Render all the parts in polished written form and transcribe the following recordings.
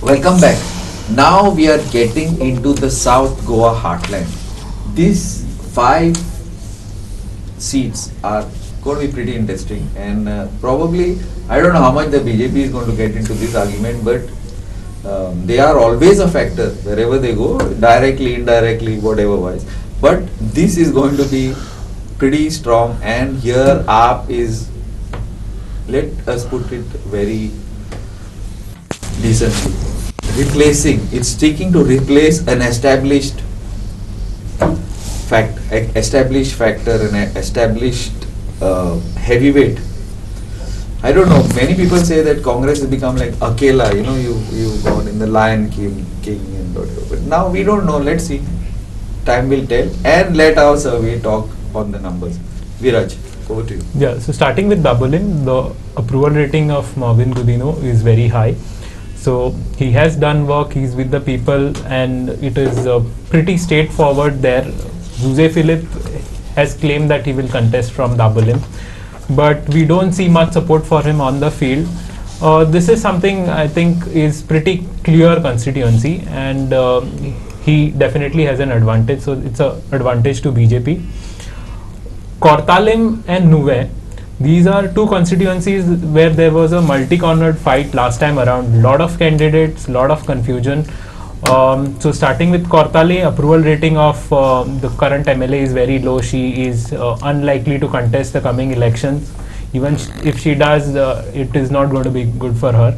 Welcome back. Now we are getting into the South Goa heartland. These 5 seats are going to be pretty interesting, and probably I don't know how much the BJP is going to get into this argument, but they are always a factor wherever they go, directly, indirectly, whatever wise. But this is going to be pretty strong, and here AAP is, let us put it very decently, replacing, it's seeking to replace an established factor, an established heavyweight. I don't know, many people say that Congress has become like Akela, you got in the Lion King and whatever. But now we don't know, let's see. Time will tell, and let our survey talk on the numbers. Viraj, over to you. Yeah, so starting with Dabolim, the approval rating of Marvin Gudino is very high. So he has done work, he's with the people, and it is pretty straightforward there. Jose Philip has claimed that he will contest from Dabolim, but we don't see much support for him on the field. This is something I think is pretty clear constituency, and he definitely has an advantage, so it's an advantage to BJP. Kortalim and Nuve, these are two constituencies where there was a multi-cornered fight last time around. Lot of candidates, lot of confusion. So starting with Kortali, approval rating of the current MLA is very low. She is unlikely to contest the coming elections. Even if she does, it is not going to be good for her.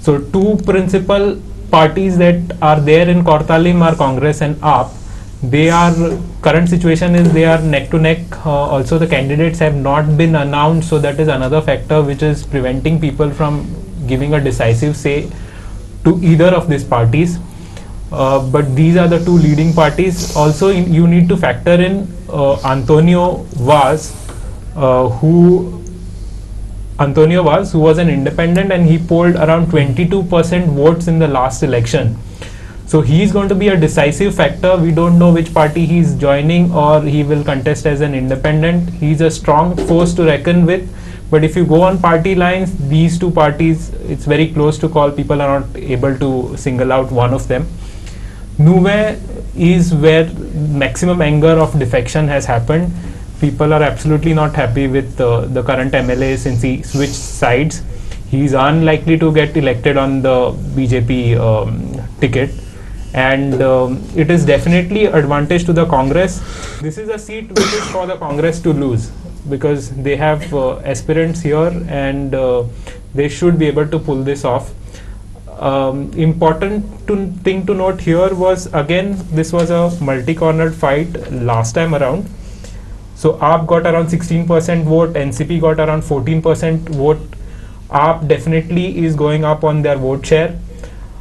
So two principal parties that are there in Kortalim are Congress and AAP. They are, current situation is they are neck to neck. Also the candidates have not been announced, so that is another factor which is preventing people from giving a decisive say to either of these parties. But these are the two leading parties. Also you need to factor in Antonio Vaz, who was an independent, and he polled around 22% votes in the last election. So he is going to be a decisive factor. We don't know which party he is joining, or he will contest as an independent. He is a strong force to reckon with. But if you go on party lines, these two parties, it's very close to call. People are not able to single out one of them. Nuve is where maximum anger of defection has happened. People are absolutely not happy with the current MLA since he switched sides. He is unlikely to get elected on the BJP ticket. And it is definitely advantage to the Congress. This is a seat which is for the Congress to lose, because they have aspirants here, and they should be able to pull this off. Important thing to note here was, again, this was a multi-cornered fight last time around. So AAP got around 16% vote, NCP got around 14% vote. AAP definitely is going up on their vote share.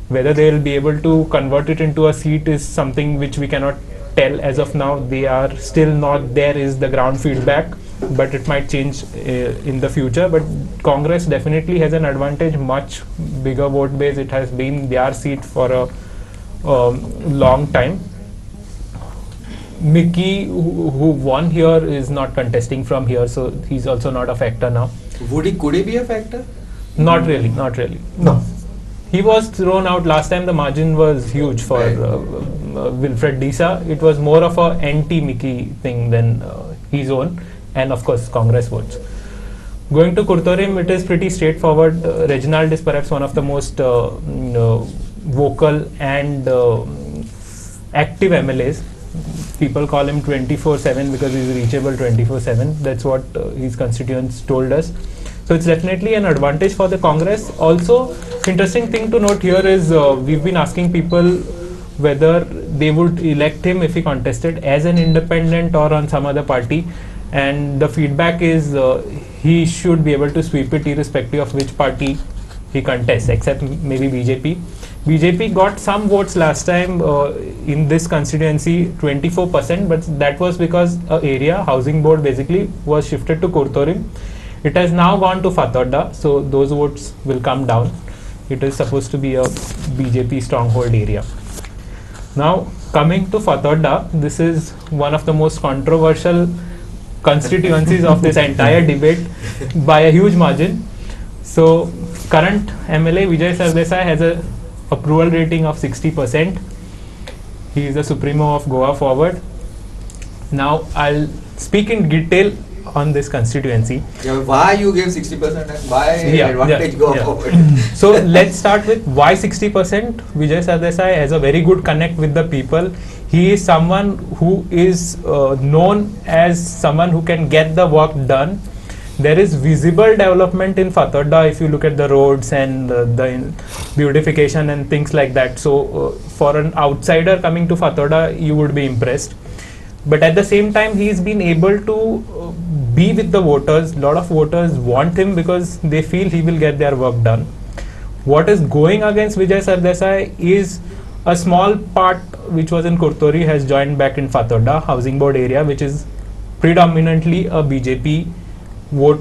Whether they will be able to convert it into a seat is something which we cannot tell as of now. They are still not there, is the ground feedback, but it might change in the future. But Congress definitely has an advantage, much bigger vote base. It has been their seat for a long time. Mickey, who won here, is not contesting from here, so he's also not a factor now. Could he be a factor? Not really. No. He was thrown out last time. The margin was huge for Wilfred Disa. It was more of a anti-Mickey thing than his own, and of course Congress votes. Going to Kurtorim, it is pretty straightforward. Reginald is perhaps one of the most vocal and active MLAs. People call him 24/7 because he's reachable 24/7. That's what his constituents told us. So it's definitely an advantage for the Congress. Also, interesting thing to note here is we've been asking people whether they would elect him if he contested as an independent or on some other party, and the feedback is he should be able to sweep it irrespective of which party he contests, except maybe BJP. BJP got some votes last time in this constituency, 24%, but that was because area, housing board basically, was shifted to Kurtorim. It has now gone to Fatorda, so those votes will come down. It is supposed to be a BJP stronghold area. Now coming to Fatorda, this is one of the most controversial constituencies of this entire debate by a huge margin. So current MLA Vijay Sardesai has a approval rating of 60%. He is the supremo of Goa Forward. Now I'll speak in detail on this constituency. Yeah, why you gave 60% and why Yeah, advantage yeah, go yeah. forward? So let's start with why 60%. Vijay Sardesai has a very good connect with the people. He is someone who is known as someone who can get the work done. There is visible development in Fatarda if you look at the roads and the beautification and things like that. So for an outsider coming to Fatarda, you would be impressed. But at the same time, he's been able to be with the voters. A lot of voters want him because they feel he will get their work done. What is going against Vijay Sardesai is a small part which was in Kurtori has joined back in Fatarda housing board area, which is predominantly a BJP vote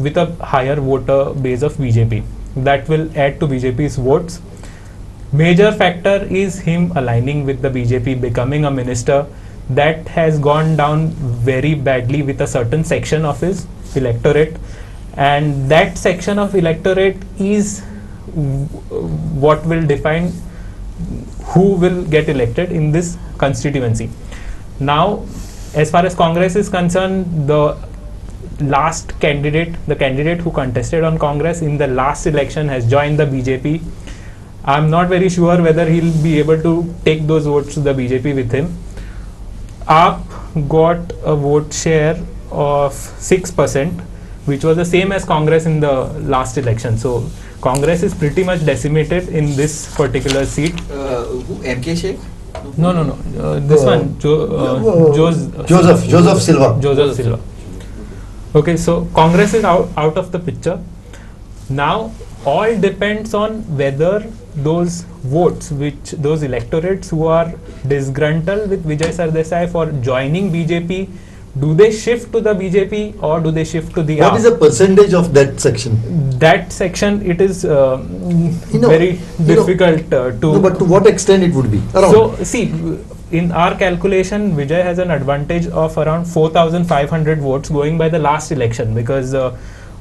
with a higher voter base of BJP. That will add to BJP's votes. Major factor is him aligning with the BJP, becoming a minister. That has gone down very badly with a certain section of his electorate, and that section of electorate is what will define who will get elected in this constituency. Now, as far as Congress is concerned, the last candidate, the candidate who contested on Congress in the last election has joined the BJP. I'm not very sure whether he'll be able to take those votes to the BJP with him. AAP got a vote share of 6%, which was the same as Congress in the last election. So Congress is pretty much decimated in this particular seat. Who? MK Sheikh? No. This one, Joseph Silva. Joseph Silva. Okay, so Congress is out of the picture. Now, all depends on whether those votes, which those electorates who are disgruntled with Vijay Sardesai for joining BJP, do they shift to the BJP or do they shift to the What AAP? is the percentage of that section? That section, it is know, very difficult to. No, but to what extent it would be? Around. So, see, in our calculation, Vijay has an advantage of around 4,500 votes going by the last election, because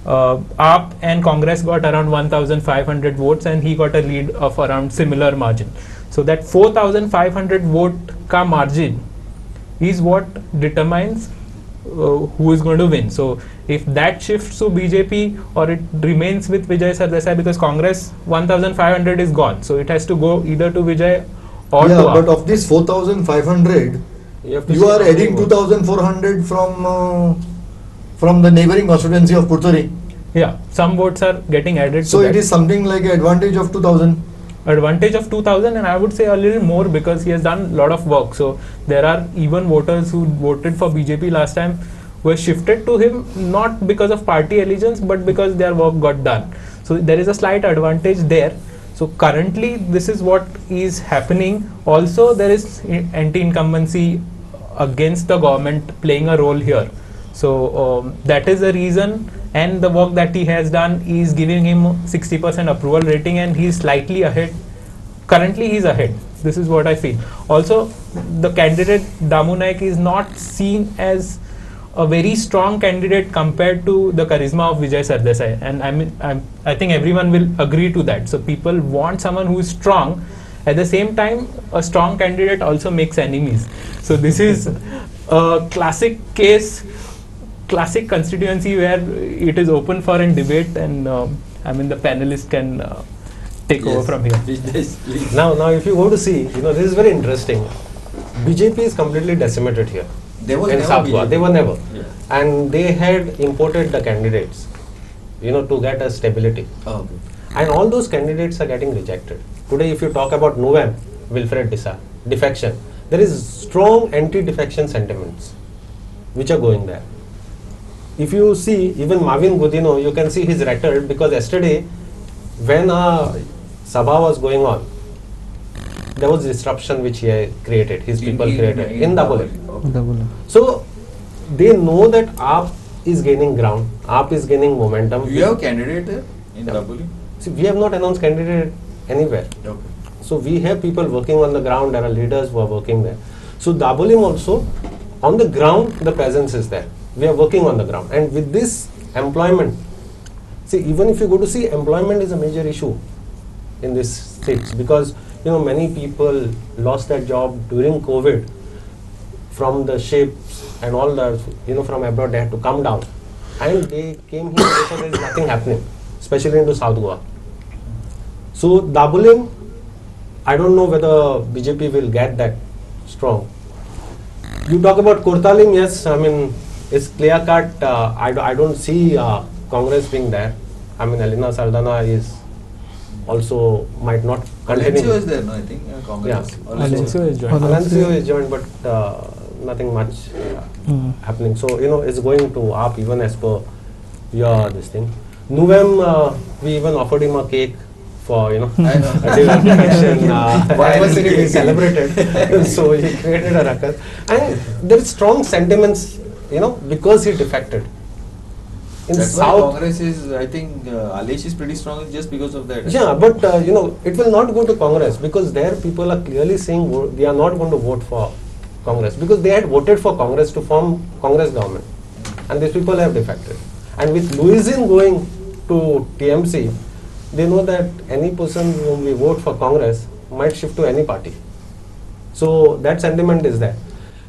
AAP and Congress got around 1,500 votes and he got a lead of around similar margin. So that 4,500 vote ka margin is what determines who is going to win. So if that shifts to BJP or it remains with Vijay Sardesai, because Congress 1,500 is gone, so it has to go either to Vijay or to yeah, AAP. but of this 4,500, you are adding 2,400 from the neighboring constituency of Kurtori. Yeah, some votes are getting added. So to it that. is something like an advantage of 2,000. Advantage of 2,000, and I would say a little more because he has done a lot of work. So there are even voters who voted for BJP last time were shifted to him not because of party allegiance but because their work got done. So there is a slight advantage there. So currently this is what is happening. Also there is anti-incumbency against the government playing a role here. So that is the reason, and the work that he has done is giving him 60% approval rating, and he is slightly ahead. Currently he is ahead. This is what I feel. Also, the candidate Damu Naik is not seen as a very strong candidate compared to the charisma of Vijay Sardesai, and I think everyone will agree to that. So people want someone who is strong. At the same time, a strong candidate also makes enemies. So this is a classic case, classic constituency where it is open for a debate, and the panelists can take over from here. Now, if you go to see, this is very interesting. BJP is completely decimated here. There was in never South Goa. BJP. They were never. Yeah. And they had imported the candidates, to get a stability. Oh, okay. And all those candidates are getting rejected. Today, if you talk about Novem, Wilfred Disa, defection, there is strong anti-defection sentiments which are going there. If you see, even Marvin Godino, you can see he's rattled because yesterday, when Sabha was going on, there was disruption which he created, his people created in Dabole. Okay. So, they know that AAP is gaining ground, AAP is gaining momentum. Do you have a candidate there in Yeah. Daboli? See, we have not announced candidate anywhere. Okay. So we have people working on the ground, there are leaders who are working there. So Dabolim also, on the ground, the presence is there. We are working on the ground. And with this employment, see, even if you go to see, employment is a major issue. in these seats, because many people lost their job during COVID from the ships and all the from abroad. They had to come down, and they came here. They saw there is nothing happening, especially into South Goa. So Dabolim, I don't know whether BJP will get that strong. You talk about Kurtalim, yes, I mean, it's clear cut. I don't see Congress being there. I mean, Alina Sardana is also might not continue. Alencio is there, no, I think, Congress. Yeah. Alencio is joined. Alencio is joined, but nothing much happening. So, it's going to up even as per your this thing. Nuvem, we even offered him a cake for, I know. a election anniversary we cake. celebrated. So he created a ruckus. And there is strong sentiments, because he defected. In That's why South, Congress is, I think, Alesh is pretty strong just because of that. yeah, but it will not go to Congress, because there people are clearly saying they are not going to vote for Congress, because they had voted for Congress to form Congress government, and these people have defected. And with Louisin going to TMC, they know that any person whom we vote for Congress might shift to any party. So that sentiment is there.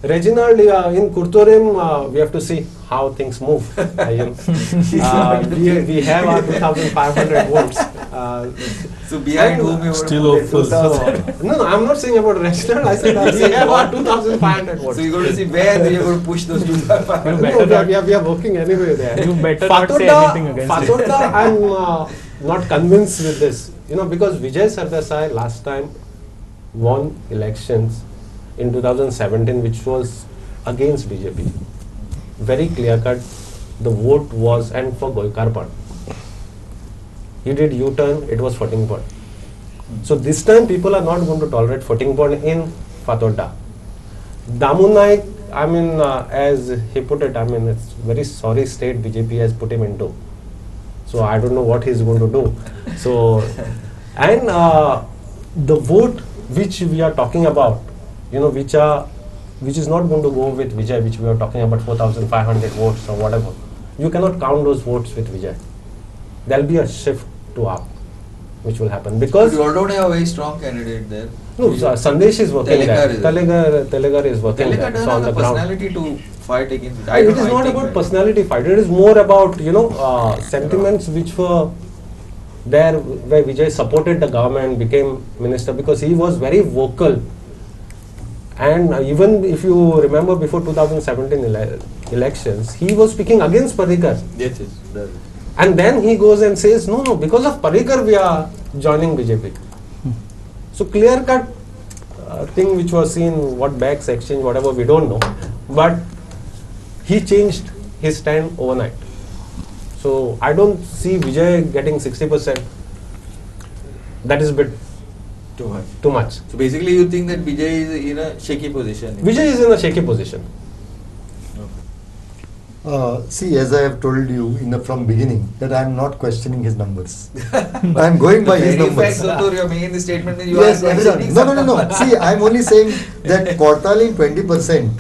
Reginald, in Kurtorim, we have to see how things move. We have our 2,500 votes. So behind whom you Still would hopeful. No, I'm not saying about Reginald. I said we have our 2,500 votes. So you're going to see where you're going to push those 2,500. better No, not- we are working anyway there. You better not say anything against it. Fatodda, I'm not convinced with this. Because Vijay Sardesai last time won elections in 2017, which was against BJP. Very clear cut. The vote was, and for Goikarpad. He did U-turn, it was Fattingpad. So this time people are not going to tolerate Fattingpad in Fatodda. Damu Naik, I mean, as he put it, I mean, it's very sorry state BJP has put him into. So I don't know what he's going to do. So, and the vote which we are talking about, which is not going to go with Vijay, which we are talking about 4,500 votes or whatever. You cannot count those votes with Vijay. There will be a shift to up, which will happen, because You don't have a very strong candidate there. no, Sandesh is working there. Telegar Telegar is working Telegar there. doesn't So on have the the ground. personality to fight against it. It is not about personality fight. It is more about sentiments which were there where Vijay supported the government, became minister, because he was very vocal. And even if you remember before 2017 elections, he was speaking against Parrikar. Yes, yes. And then he goes and says, no, because of Parrikar we are joining BJP. So clear cut thing which was seen, what bags exchange, whatever, we don't know. But he changed his stand overnight. So I don't see Vijay getting 60%. That is a bit Too much. too much. So basically you think that Vijay is in a shaky position. Vijay is in a shaky position. See, as I have told you from beginning, that I am not questioning his numbers. I am going by his Very numbers. fact, Santoor, you're making the statement that you Yes, are everyone. No. See, I am only saying that Kortalim 20%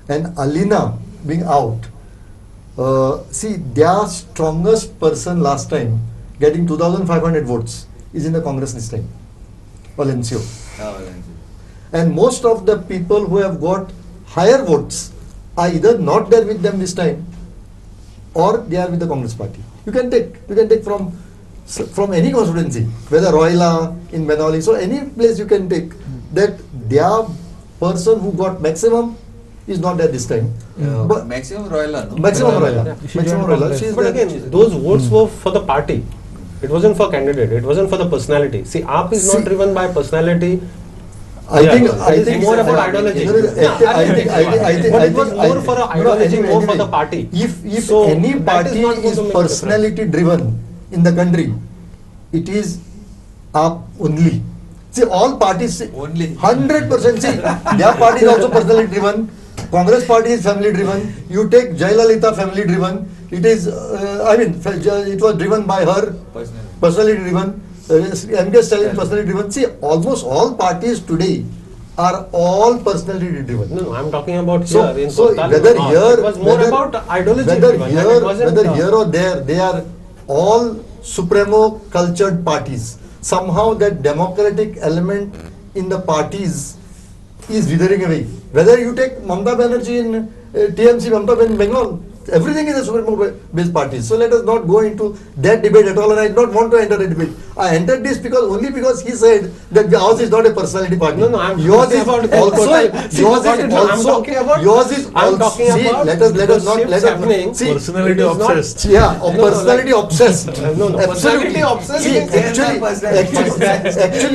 and Alina being out. See, their strongest person last time getting 2,500 votes is in the Congress this time, Alencio. And most of the people who have got higher votes are either not there with them this time or they are with the Congress party. You can take from any constituency, whether Royla, in Benali, so any place you can take, that their person who got maximum is not there this time. But Maximum Royala, no? maximum Yeah. Royla. She Maximum joined Royla. Congress. She is But there. again, those votes were for the party. It wasn't for candidate. It wasn't for the personality. See, AAP is not See- driven by personality. I Yeah, think it is more about ideology. No, no, I think But it was more for a ideology, more for the party. If So, any that is party not going is to make personality driven in the country, it is AAP only. See, all parties Only. 100%. See, their party is also personality driven. Congress party is family driven. You take Jayalalitha, family driven. It is, it was driven by her, personality driven. MK Stalin, personality driven. See, almost all parties today are all personality driven. No, I'm talking about So, here in so Kolkata. whether No, here, it was more whether- about ideology whether driven. here, and it wasn't, whether here or there, they are all supremo cultured parties. somehow that democratic element in the parties is withering away. Whether you take Mamata Banerjee in TMC, Mamata Banerjee in Bengal, everything is a Supremo-based party. So let us not go into that debate at all, and I do not want to enter the debate. I entered this only because he said that ours is not a personality party. No, I'm yours talking is about also. See, Yours what is it is, I'm also. talking about- Yours is I'm also. talking See, about let us the not shifts happening. see. Personality it is not- obsessed. Yeah, No, no, personality like- obsessed. No, no, Absolutely. personality obsessed See, is- actually,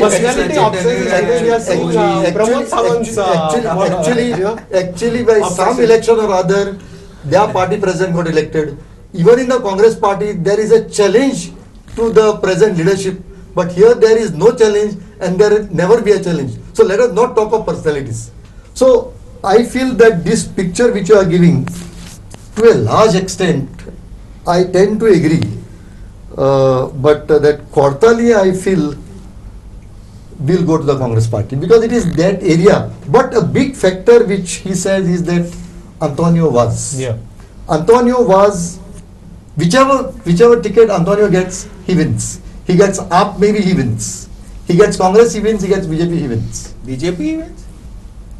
Personality obsessed is like we are saying Pramod Sawant's actually by some obsession. election or other, their party president got elected. Even in the Congress party, there is a challenge to the present leadership. But here there is no challenge and there will never be a challenge. So let us not talk of personalities. So I feel that this picture which you are giving, to a large extent, I tend to agree. But that Kortali, I feel, will go to the Congress party because it is that area. But a big factor which he says is that Antonio was. Yeah. Antonio was, whichever ticket Antonio gets, he wins. He gets up, maybe he wins. He gets Congress, he wins. He gets BJP, he wins. BJP events?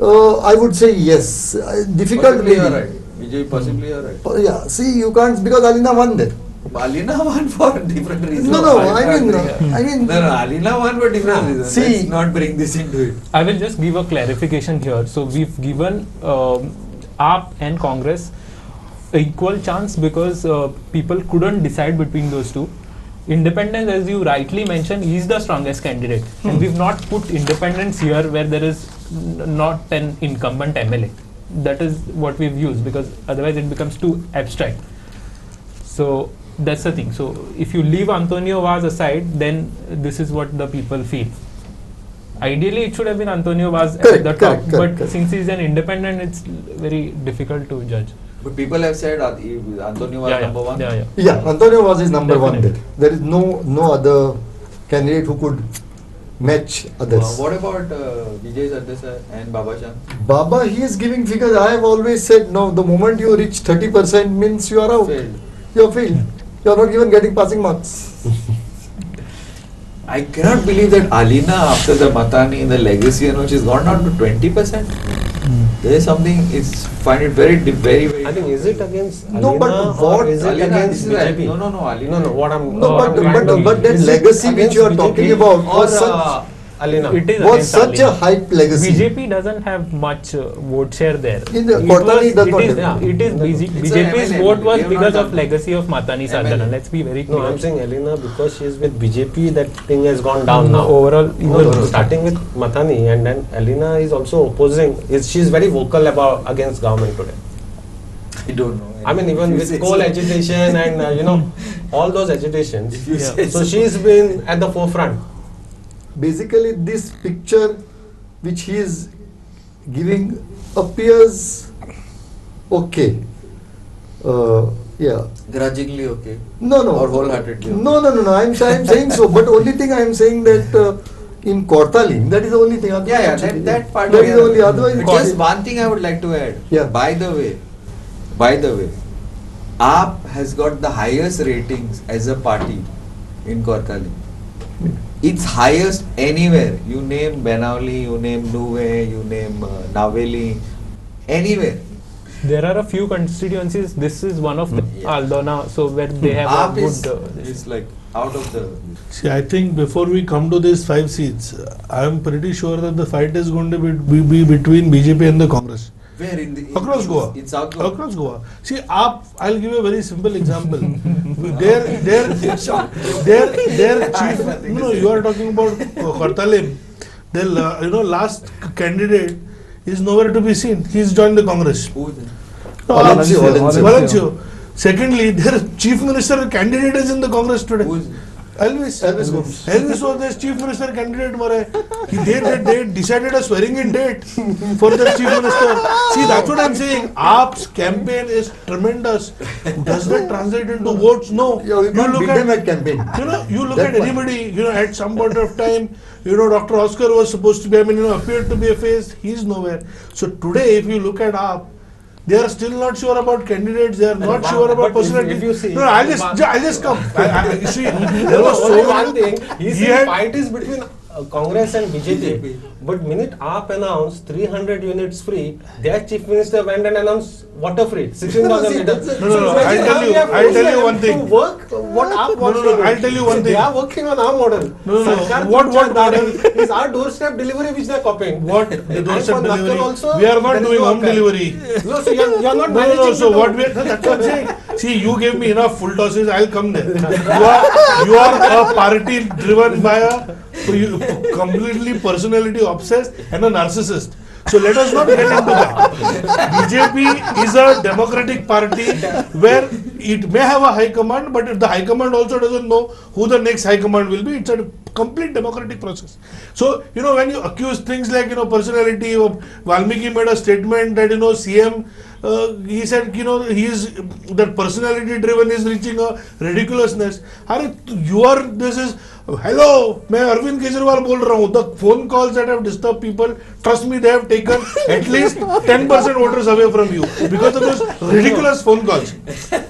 I would say yes. Difficult Possibly maybe. you're right. BJP possibly you're right. Yeah, see, you can't, because Alina won there. Alina won for different reasons. No, I I mean, No, Alina won for different reasons. See- Let's not bring this into it. I will just give a clarification here. So we've given AAP and Congress equal chance because people couldn't decide between those two. Independence, as you rightly mentioned, is the strongest candidate, and we've not put independence here where there is not an incumbent MLA. That is what we've used because otherwise it becomes too abstract. So that's the thing. So if you leave Antonio Vaz aside, then this is what the people feel. Ideally, it should have been Antonio Vaz at the top, but since he's an independent, it's very difficult to judge. But people have said Antonio was number one. Yeah, Antonio was his number one Definitely. there. There is no other candidate who could match others. What about Vijay Sardesai and Baba Shan? Baba, he is giving figures. I have always said, no, the moment you reach 30% means you are out. Failed. You are failed. You are not even getting passing marks. I cannot believe that Alina, after the Matani, the legacy, she's gone down to 20%. There is something, find it very. I think, is it against No, Alina but or what- is it Alina, against this is right. BJP? No, Alina. No, what I'm... No, what I'm trying to- but that is it legacy which against you are BJP talking about or was such, Alina? It is was against such a Alina. hype legacy. BJP doesn't have much vote share there. In the It Kortali was- does it not is- have. it is It's a BJP's MLA. vote was We have because not of done- legacy of Matani Sardana. MLA. Let's be very clear. No, I'm saying Alina because she is with BJP, that thing has gone down now. Overall, No, starting with Matani and then Alina is also opposing. She is very vocal against government today. I don't know. I mean, even If you with say coal so. agitation and all those agitations. If you Yeah. say So she's been at the forefront. Basically, this picture which he is giving appears okay. Yeah. Grudgingly okay. No. Or wholeheartedly okay. No. I'm saying so. But only thing I am saying that in Kortali, that is the only thing. Yeah, that part. That is the only. Otherwise, But just one thing I would like to add. Yeah. By the way, AAP has got the highest ratings as a party in Kortali. It's highest anywhere. You name Benauli, you name Nuve, you name Naveli, anywhere. there are a few constituencies. This is one of them, Yeah. Aldona, so where they have AAP a is, good. is like out of the. See, I think before we come to these 5 seats, I am pretty sure that the fight is going to be between BJP and the Congress. Where in the Across Goa. In South Goa. Across Goa. See, I'll give you a very simple example. their chief. No, you are talking about Kortalim. Their last candidate is nowhere to be seen. He's joined the Congress. Who is it? Valencio. Secondly, their chief minister candidate is in the Congress today. Who is it? Elvis Gomes. Elvis was their chief minister candidate. They decided a swearing-in date for their chief minister. See, that's what I'm saying. AAP's campaign is tremendous. Does that translate into votes? No. Yeah, we can't beat them at campaign. You look That at one. anybody, at some point of time, Dr. Oscar was supposed to be, appeared to be a face, he's nowhere. So today, if you look at AAP, They are still not sure about candidates. They are not sure about but if personality. you see- no, I'll just come. You see, there was so only one many. thing. He he said had- fight is between Congress and BJP. But minute AAP announced 300 units free, their chief minister went and announced water free, 16,000 see, liters. that's a- No, So imagine how we have I'll forced tell you them one thing. To work what AAP wants no, to do. I'll tell you one So thing. They are working on our model. No, Sarkar what Punchat model? is our doorstep delivery which they are copying. What the And doorstep for Nakkal delivery? also, We are not there is doing no home account. delivery. No, so you are not No, managing. no. So to what do. we are, that's what I'm saying. See, you gave me enough full tosses. I'll come there. You are a party driven by a completely personality obsessed and a narcissist. So let us not get into that. BJP is a democratic party where it may have a high command, but if the high command also doesn't know who the next high command will be, it's a complete democratic process. So, when you accuse things like, personality, Valmiki made a statement that, CM, he said, that personality driven is reaching a ridiculousness. This is, hello, मैं अरविंद केजरीवाल बोल रहा हूँ. The phone calls that have disturbed people, trust me, they have taken at least 10% voters away from you because of those ridiculous phone calls.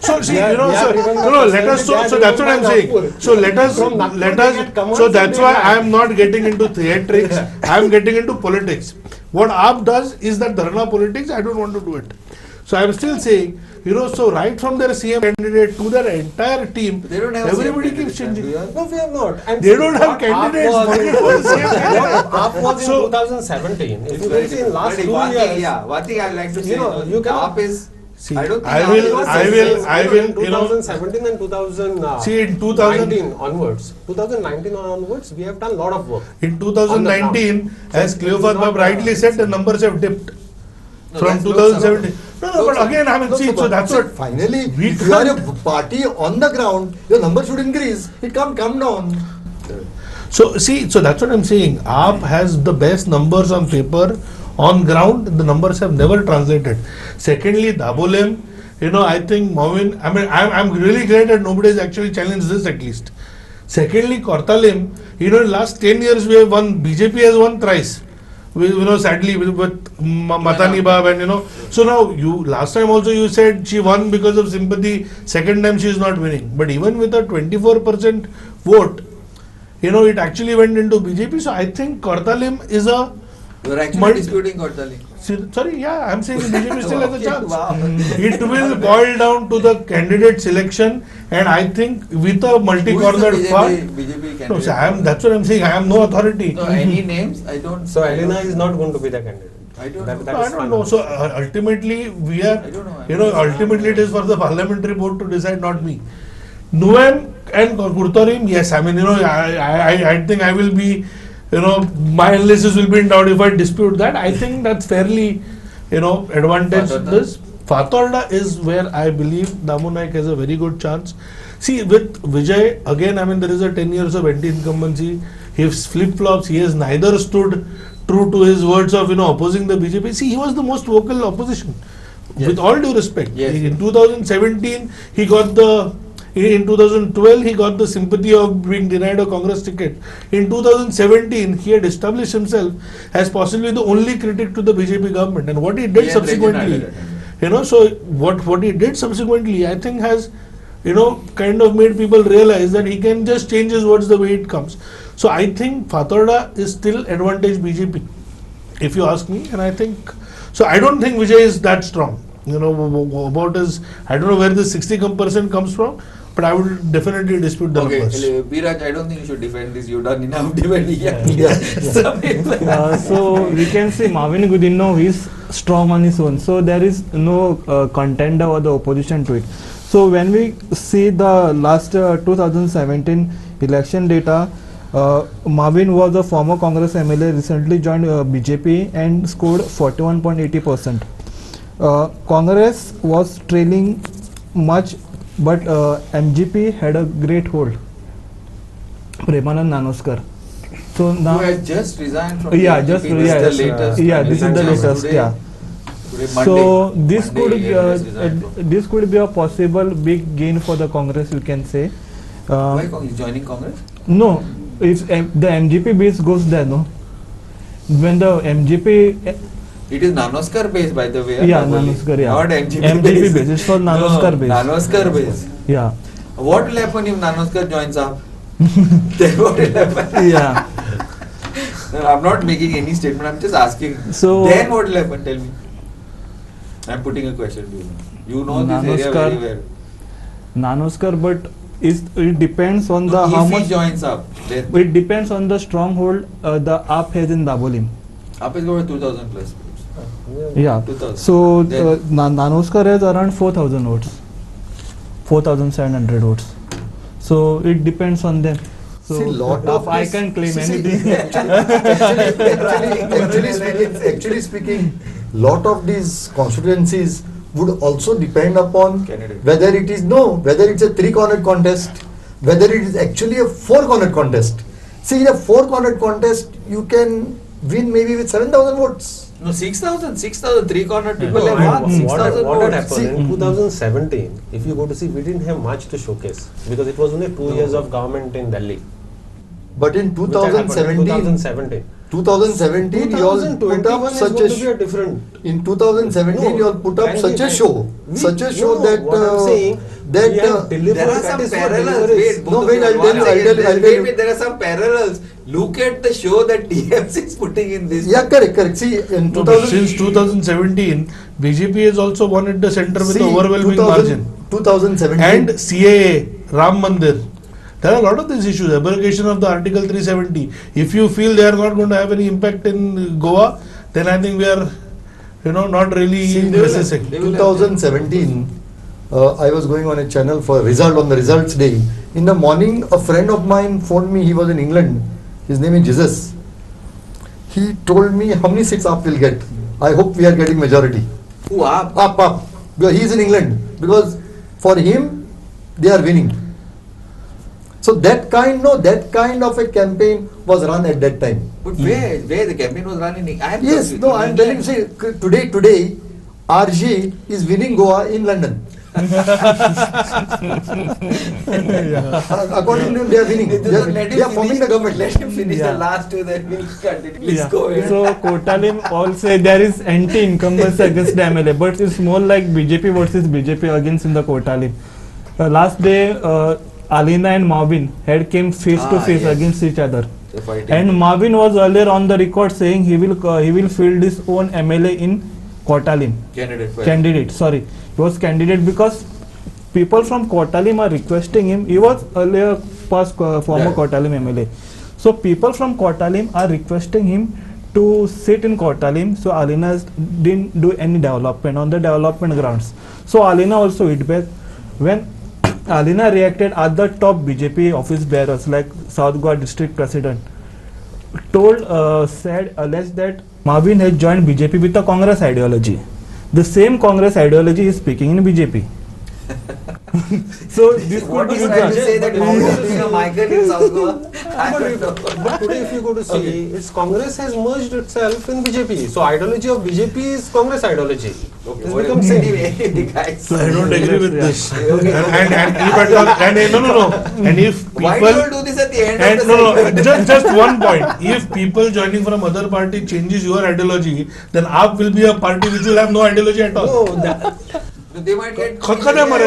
So see, let us. So that's what I'm saying. So let us. So that's why I am not getting into theatrics. I am getting into politics. What AAP does is that dharna politics. I don't want to do it. So I am still saying, so right from their CM candidate to their entire team, They don't have everybody CM keeps changing. candidates, No, we have not. And They don't have what candidates. AAP was- Forget about the CM What candidate. AAP was in So- 2017. If you will see in last 2 One thing, years, one thing I'd like to say, You know, you cannot- AAP is. See, I don't think I AAP will- is- I will, in 2017 and 2019 See, in 2000 onwards, 2019 onwards, we have done a lot of work. In 2019, as Cleophas Bab rightly said, the numbers have dipped No, from that's Lok 2017. Sabha. No, but again, I mean, see, so that's what. Finally, we if you are a can't- party on the ground, your number should increase. It can't come down. So see, so that's what I'm saying. AAP has the best numbers on paper. On ground, the numbers have never translated. Secondly, Dabolem, I think Movin. I mean, I'm really glad that nobody has actually challenged this at least. Secondly, Kortalim, in last 10 years we have won. BJP has won thrice. Sadly with Matani Bab and So now last time also you said she won because of sympathy. Second time she is not winning. But even with a 24% vote, it actually went into BJP. So I think Kortalim is a. You are actually Multi- disputing Kortali. Sorry, yeah, I'm saying BJP still has a Okay, chance. wow. It will boil down to the candidate selection, and I think with a Who is multi-cornered the part. BJP No, candidate? so that's what I'm saying. I am no authority. No, any names? I don't. So Elena is not going to be the candidate. I don't That- know. that No, I is don't final. know. So ultimately, we are. I don't know. Ultimately, it is for the parliamentary board to decide, not me. Nuem and Kurtorim, yes. I mean, I think I will be. My analysis will be in doubt if I dispute that. I think that's fairly, advantage. Fatorda? This Fatorda is where I believe Damu Naik has a very good chance. See, with Vijay, again, I mean, there is a 10 years of anti-incumbency. He flip-flops. He has neither stood true to his words of, opposing the BJP. See, he was the most vocal opposition. Yes. With all due respect. Yes. In 2017, he got the. In 2012, he got the sympathy of being denied a Congress ticket. In 2017, he had established himself as possibly the only critic to the BJP government. And what he did He and subsequently, Reginald so what he did subsequently, I think has, kind of made people realize that he can just change his words the way it comes. So I think Fatorda is still advantage BJP, if you ask me. And I think, so I don't think Vijay is that strong. About his, I don't know where this 60% comes from. But I will definitely dispute the Okay, numbers. Biraj, I don't think you should defend this. You've done enough defending. So we can say Marvin Goodinow is strong on his own. So there is no contender or the opposition to it. So when we see the last 2017 election data, Marvin was a former Congress MLA, recently joined BJP and scored 41.80%. Congress was trailing much, but MGP had a great hold. Premanand Nanoskar. So now, Who has just resigned from yeah, BJP. just This is yeah, the latest. yeah, this is the Just latest, today- yeah. Today, So Monday. this could Monday, he has resigned from- this could be a possible big gain for the Congress, you can say. Why he's joining Congress? No, if the MGP base goes there, no. When the MGP It is Nanoskar base, by the way. Yeah, Daboli. Nanoskar, yeah. Not MGP, MGP base. It's for Nanoskar base. Nanoskar base. Yeah. What will happen if Nanoskar joins up? Then what will happen? Yeah. No, I'm not making any statement. I'm just asking. So- Then what will happen? Tell me. I'm putting a question to you. You know this area Nanoskar- very well. Nanoskar, but it depends on No, the how if he much. joins up, then It depends on the stronghold the AAP has in Dabolim. up is over 2,000 plus. Yeah. 2,000. So Then- Nanoskar has around 4,000 votes, 4,700 votes. So it depends on them. So See, lot of I this- can claim see, anything. Actually speaking, lot of these constituencies would also depend upon Candidate. whether it's a three-cornered contest, whether it is actually a four-cornered contest. See, in a four-cornered contest, you can win maybe with 7,000 votes. No, 6,000, three-cornered people No, have won. what 6,000 had votes. happened See- in 2017, if you go to see, we didn't have much to showcase because it was only 2 years of government in Delhi. But in Which had happened in 2017, 2017. you all put 2021 up is such going a to be a different. in 2017 No, you all put up frankly, such a man, show, no, that what I'm saying, that we have delivered, There are that some is what parallels. deliver is. Wait, both No, of wait, you. I'll One tell you, second. I'll tell you. Wait, there are some parallels. Look at the show that TMC is putting in this. Yeah, correct. See, in No, but 2000 since 2017, BJP has also won at the center with see, overwhelming 2000 margin. 2017 And CAA, Ram Mandir. There are a lot of these issues. Abrogation of the Article 370. If you feel they are not going to have any impact in Goa, then I think we are, not really See, necessary. They will have- 2017, I was going on a channel for on the results day. In the morning, a friend of mine phoned me. He was in England. His name is Jesus. He told me how many seats AAP will get. I hope we are getting majority. Who are? Up. Because he is in England. Because for him, they are winning. So that kind of a campaign was run at that time. But where the campaign was run in? I am Yes, confused. no, I'm telling you, see, today, RJ is winning Goa in London. According to him, they are winning. They are forming the government. Let him finish Yeah. the last two, then we'll continue. Please Yeah. go ahead. So Kotalim all say there is anti-incumbency against the MLA, but it's more like BJP versus BJP against in the Kotalim. Last day, Alina and Marvin had came face to face yes. against each other. They're fighting. And Marvin was earlier on the record saying he will field his own MLA in Kotalim. Candidate. He was candidate because people from Kotalim are requesting him. He was earlier former Yeah. Kotalim MLA. So people from Kotalim are requesting him to sit in Kotalim. So Alina didn't do any development on the development grounds. So Alina also hit back. When Alina reacted, other top BJP office bearers like South Goa district president alleged that Marvin has joined BJP with a Congress ideology. The same Congress ideology is speaking in BJP. So this What could is be trying to the- say that Congress is a migrant in South Goa? I don't know. But today, if you go to see, its Congress has merged itself in BJP. So ideology of BJP is Congress ideology. Okay, It's what become is- same. anyway, guys. So I don't agree with Yeah. this. Okay. And if at all, no. And if Why do people you do this at the end and of the segment? just one point. If people joining from other party changes your ideology, then AAP will be a party which will have no ideology at all. No, that, They might get. खतखते मरे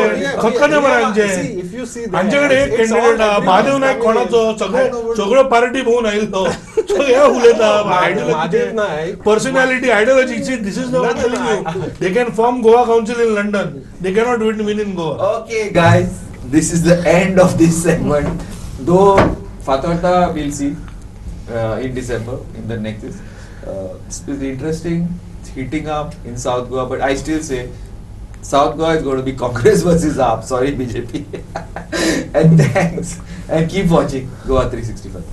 आमचे see, if you see that, आमच्याकडे एक it's all candidate हा everyone Mahadev नायक coming कोणाचो in. I know, but- सगळं party भोवून आयिल्लो सो हे उलयता Mahadev Naik. Personality ideology this is the telling you they can form Goa council in London they cannot win in Goa Okay, guys, this is the end of this segment. Though Fatawata we'll see in December in the next. It's interesting. It's heating up in South Goa, but I still say South Goa is going to be Congress versus AAP. Sorry, BJP. And thanks. And keep watching Goa 365.